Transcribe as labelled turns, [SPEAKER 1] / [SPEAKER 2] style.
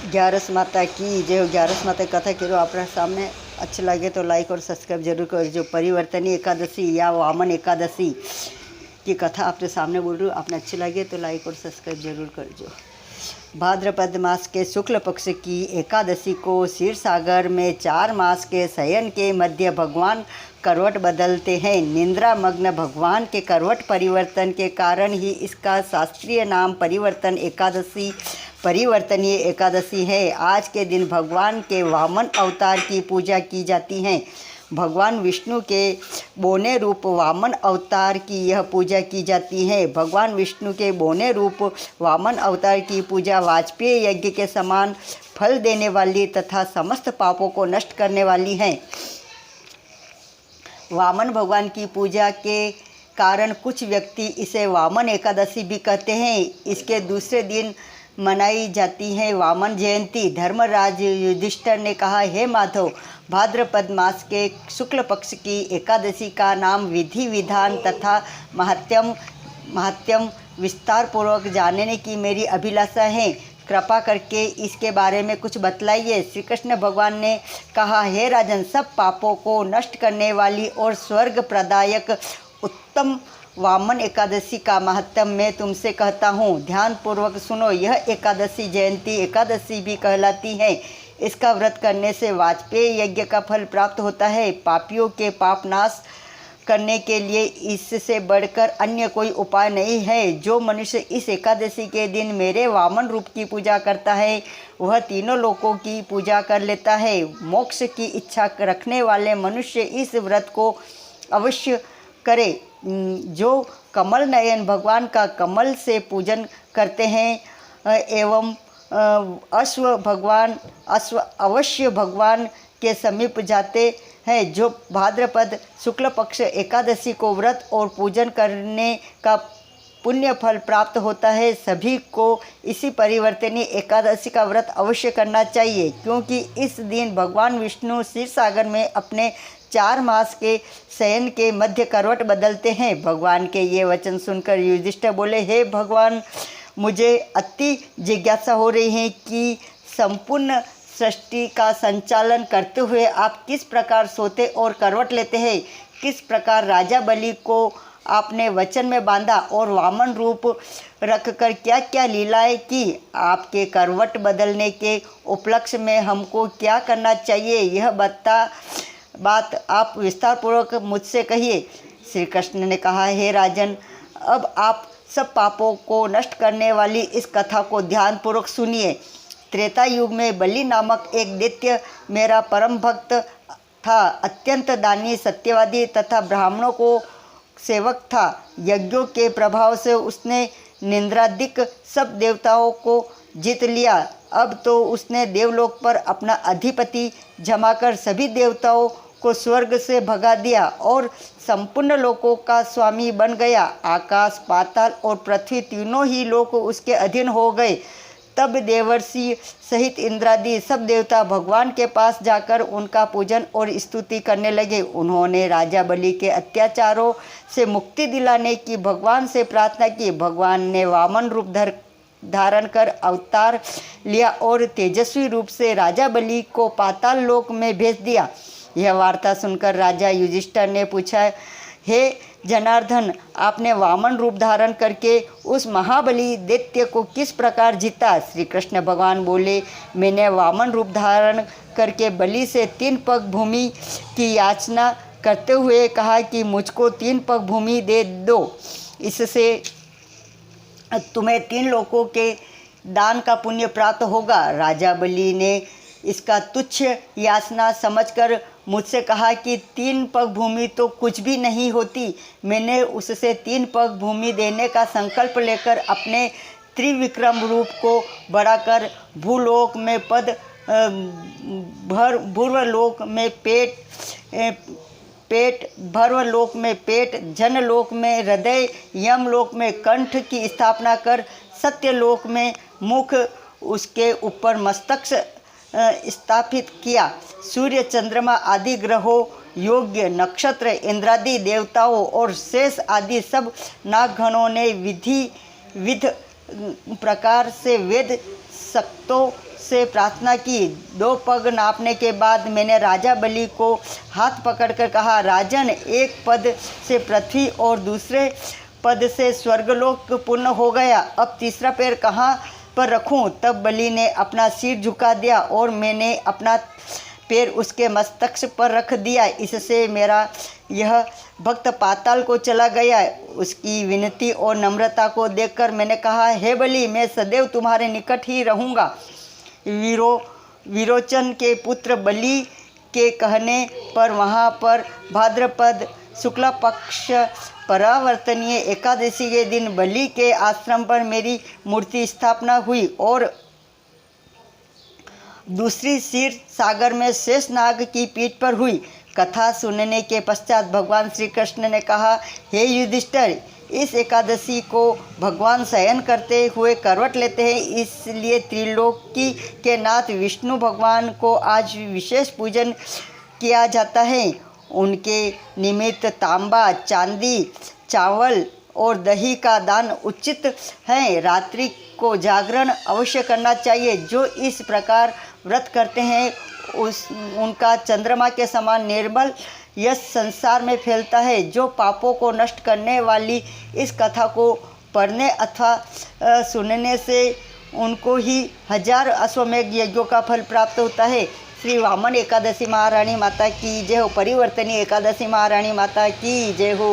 [SPEAKER 1] ग्यारस माता की जय। ग्यारस माता की कथा करो आप सामने। अच्छे लगे तो लाइक और सब्सक्राइब जरूर करो। जो परिवर्तनी एकादशी या वामन एकादशी की कथा आपके सामने बोल रही हूँ, आपने अच्छी लगे तो लाइक और सब्सक्राइब जरूर कर जो। भाद्रपद मास के शुक्ल पक्ष की एकादशी को क्षीर सागर में 4 मास के शयन के मध्य भगवान करवट बदलते हैं। निद्रा मग्न भगवान के करवट परिवर्तन के कारण ही इसका शास्त्रीय नाम परिवर्तन एकादशी, परिवर्तनीय एकादशी है। आज के दिन भगवान के वामन अवतार की पूजा की जाती है। भगवान विष्णु के बोने रूप वामन अवतार की यह पूजा की जाती है। भगवान विष्णु के बोने रूप वामन अवतार की पूजा वाजपेयी यज्ञ के समान फल देने वाली तथा समस्त पापों को नष्ट करने वाली है। वामन भगवान की पूजा के कारण कुछ व्यक्ति इसे वामन एकादशी भी कहते हैं। इसके दूसरे दिन मनाई जाती है वामन जयंती। धर्मराज युधिष्ठिर ने कहा, हे माधव, भाद्रपद मास के शुक्ल पक्ष की एकादशी का नाम विधि विधान तथा महात्म्य विस्तार पूर्वक जानने की मेरी अभिलाषा है। कृपा करके इसके बारे में कुछ बतलाइए। श्री कृष्ण भगवान ने कहा, हे राजन, सब पापों को नष्ट करने वाली और स्वर्ग प्रदायक उत्तम वामन एकादशी का महत्व मैं तुमसे कहता हूँ। ध्यान पूर्वक सुनो। यह एकादशी जयंती एकादशी भी कहलाती है। इसका व्रत करने से वाजपेयी यज्ञ का फल प्राप्त होता है। पापियों के पाप नाश करने के लिए इससे बढ़कर अन्य कोई उपाय नहीं है। जो मनुष्य इस एकादशी के दिन मेरे वामन रूप की पूजा करता है, वह तीनों लोकों की पूजा कर लेता है। मोक्ष की इच्छा रखने वाले मनुष्य इस व्रत को अवश्य करे। जो कमल नयन भगवान का कमल से पूजन करते हैं एवं अवश्य भगवान के समीप जाते हैं। जो भाद्रपद शुक्ल पक्ष एकादशी को व्रत और पूजन करने का पुण्य फल प्राप्त होता है, सभी को इसी परिवर्तनीय एकादशी का व्रत अवश्य करना चाहिए, क्योंकि इस दिन भगवान विष्णु क्षीर सागर में अपने 4 मास के शयन के मध्य करवट बदलते हैं। भगवान के ये वचन सुनकर युधिष्ठिर बोले, हे भगवान, मुझे अति जिज्ञासा हो रही है कि संपूर्ण सृष्टि का संचालन करते हुए आप किस प्रकार सोते और करवट लेते हैं। किस प्रकार राजा बलि को आपने वचन में बांधा और वामन रूप रखकर क्या क्या लीलाएं की। आपके करवट बदलने के उपलक्ष्य में हमको क्या करना चाहिए, यह बात आप विस्तार पूर्वक मुझसे कहिए। श्री कृष्ण ने कहा, हे राजन, अब आप सब पापों को नष्ट करने वाली इस कथा को ध्यानपूर्वक सुनिए। त्रेता युग में बलि नामक एक दैत्य मेरा परम भक्त था। अत्यंत दानी, सत्यवादी तथा ब्राह्मणों को सेवक था। यज्ञों के प्रभाव से उसने निंद्रादिक सब देवताओं को जीत लिया। अब तो उसने देवलोक पर अपना अधिपति जमाकर सभी देवताओं को स्वर्ग से भगा दिया और संपूर्ण लोकों का स्वामी बन गया। आकाश, पाताल और पृथ्वी तीनों ही लोक उसके अधीन हो गए। तब देवर्षि सहित इंद्रादि सब देवता भगवान के पास जाकर उनका पूजन और स्तुति करने लगे। उन्होंने राजा बलि के अत्याचारों से मुक्ति दिलाने की भगवान से प्रार्थना की। भगवान ने वामन रूप धारण कर अवतार लिया और तेजस्वी रूप से राजा बलि को पाताल लोक में भेज दिया। यह वार्ता सुनकर राजा युधिष्ठिर ने पूछा, हे जनार्दन, आपने वामन रूप धारण करके उस महाबली दैत्य को किस प्रकार जीता। श्री कृष्ण भगवान बोले, मैंने वामन रूप धारण करके बलि से 3 पग भूमि की याचना करते हुए कहा कि मुझको 3 पग भूमि दे दो, इससे तुम्हें 3 लोकों के दान का पुण्य प्राप्त होगा। राजा बलि ने इसका तुच्छ याचना समझकर मुझसे कहा कि 3 पग भूमि तो कुछ भी नहीं होती। मैंने उससे 3 पग भूमि देने का संकल्प लेकर अपने त्रिविक्रम रूप को बढ़ाकर भूलोक में पद, भूर्वलोक में पेट, भर्वलोक में पेट, जनलोक में हृदय, यमलोक में कंठ की स्थापना कर सत्यलोक में मुख, उसके ऊपर मस्तक स्थापित किया। सूर्य, चंद्रमा आदि ग्रहों, योग्य नक्षत्र, इंद्रादि देवताओं और शेष आदि सब नागगणों ने विध प्रकार से वेद से प्रार्थना की। 2 पग नापने के बाद मैंने राजा बलि को हाथ पकड़कर कहा, राजन, एक पद से पृथ्वी और दूसरे पद से स्वर्गलोक पूर्ण हो गया, अब तीसरा पैर कहाँ पर रखूं? तब बलि ने अपना सिर झुका दिया और मैंने अपना पैर उसके मस्तक पर रख दिया। इससे मेरा यह भक्त पाताल को चला गया। उसकी विनती और नम्रता को देखकर मैंने कहा, हे बलि, मैं सदैव तुम्हारे निकट ही रहूँगा। विरोचन के पुत्र बलि के कहने पर वहाँ पर भाद्रपद शुक्ल पक्ष परावर्तनीय एकादशी के दिन बलि के आश्रम पर मेरी मूर्ति स्थापना हुई और दूसरी क्षीर सागर में शेषनाग की पीठ पर हुई। कथा सुनने के पश्चात भगवान श्री कृष्ण ने कहा, हे युधिष्ठिर, इस एकादशी को भगवान शयन करते हुए करवट लेते हैं, इसलिए त्रिलोकी के नाथ विष्णु भगवान को आज विशेष पूजन किया जाता है। उनके निमित्त तांबा, चांदी, चावल और दही का दान उचित है। रात्रि को जागरण अवश्य करना चाहिए। जो इस प्रकार व्रत करते हैं उनका चंद्रमा के समान निर्मल यश संसार में फैलता है। जो पापों को नष्ट करने वाली इस कथा को पढ़ने अथवा सुनने से उनको ही 1000 अश्वमेघ यज्ञों का फल प्राप्त होता है। श्री वामन एकादशी महारानी माता की जय हो। परिवर्तनी एकादशी महारानी माता की जय हो।